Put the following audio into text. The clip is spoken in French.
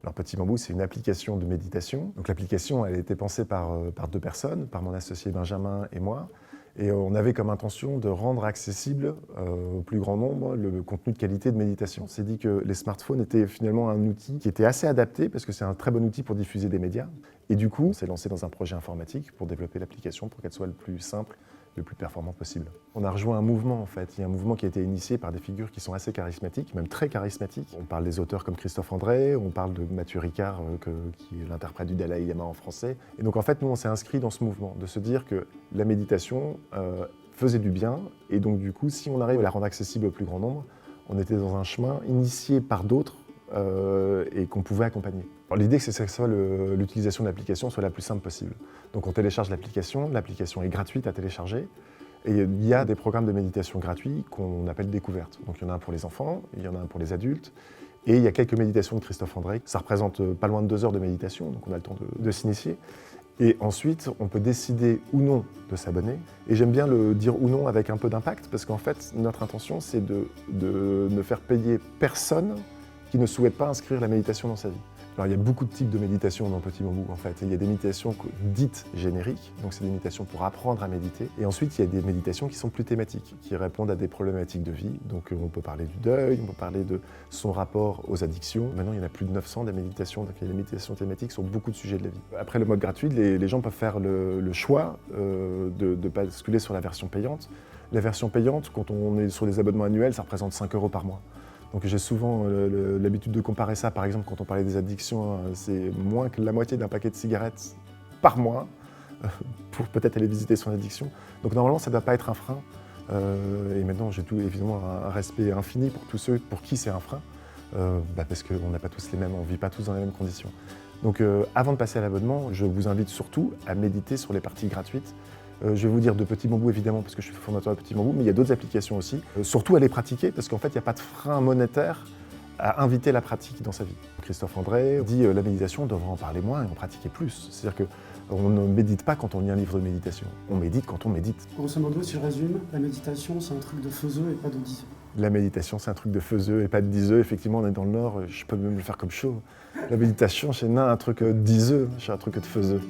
Alors Petit Bambou, c'est une application de méditation. Donc l'application, elle a été pensée par deux personnes, par mon associé Benjamin et moi. Et on avait comme intention de rendre accessible au plus grand nombre le contenu de qualité de méditation. On s'est dit que les smartphones étaient finalement un outil qui était assez adapté parce que c'est un très bon outil pour diffuser des médias. Et du coup, on s'est lancé dans un projet informatique pour développer l'application pour qu'elle soit le plus simple, le plus performant possible. On a rejoint un mouvement en fait. Il y a un mouvement qui a été initié par des figures qui sont assez charismatiques, même très charismatiques. On parle des auteurs comme Christophe André, on parle de Mathieu Ricard, qui est l'interprète du Dalai Lama en français. Et donc en fait, nous, on s'est inscrit dans ce mouvement, de se dire que la méditation faisait du bien. Et donc du coup, si on arrive à la rendre accessible au plus grand nombre, on était dans un chemin initié par d'autres et qu'on pouvait accompagner. L'idée, c'est que l'utilisation de l'application soit la plus simple possible. Donc on télécharge l'application est gratuite à télécharger, et il y a des programmes de méditation gratuits qu'on appelle découvertes. Donc il y en a un pour les enfants, il y en a un pour les adultes, et il y a quelques méditations de Christophe André. Ça représente pas loin de 2 heures de méditation, donc on a le temps de s'initier. Et ensuite, on peut décider ou non de s'abonner. Et j'aime bien le dire ou non avec un peu d'impact, parce qu'en fait, notre intention, c'est de ne faire payer personne qui ne souhaite pas inscrire la méditation dans sa vie. Alors il y a beaucoup de types de méditation dans Petit Bambou en fait. Il y a des méditations dites génériques, donc c'est des méditations pour apprendre à méditer. Et ensuite il y a des méditations qui sont plus thématiques, qui répondent à des problématiques de vie. Donc on peut parler du deuil, on peut parler de son rapport aux addictions. Maintenant il y en a plus de 900 des méditations, donc il y a des méditations thématiques sur beaucoup de sujets de la vie. Après le mode gratuit, les gens peuvent faire le choix de basculer sur la version payante. La version payante, quand on est sur des abonnements annuels, ça représente 5 € par mois. Donc j'ai souvent l'habitude de comparer ça, par exemple, quand on parlait des addictions, c'est moins que la moitié d'un paquet de cigarettes par mois pour peut-être aller visiter son addiction. Donc normalement, ça ne doit pas être un frein. Et maintenant, j'ai évidemment un respect infini pour tous ceux pour qui c'est un frein, parce qu'on n'a pas tous les mêmes, on ne vit pas tous dans les mêmes conditions. Donc avant de passer à l'abonnement, je vous invite surtout à méditer sur les parties gratuites. Je vais vous dire de Petit Bambou évidemment parce que je suis fondateur de Petit Bambou, mais il y a d'autres applications aussi. Surtout à les pratiquer parce qu'en fait il n'y a pas de frein monétaire à inviter la pratique dans sa vie. Christophe André dit la méditation, on devrait en parler moins et en pratiquer plus. C'est-à-dire qu'on ne médite pas quand on lit un livre de méditation, on médite quand on médite. Grosso modo, si je résume, la méditation c'est un truc de faiseux et pas de diseux. La méditation c'est un truc de faiseux et pas de diseux. Effectivement on est dans le Nord, je peux même le faire comme chaud. La méditation c'est un truc diseux, c'est un truc de faiseux.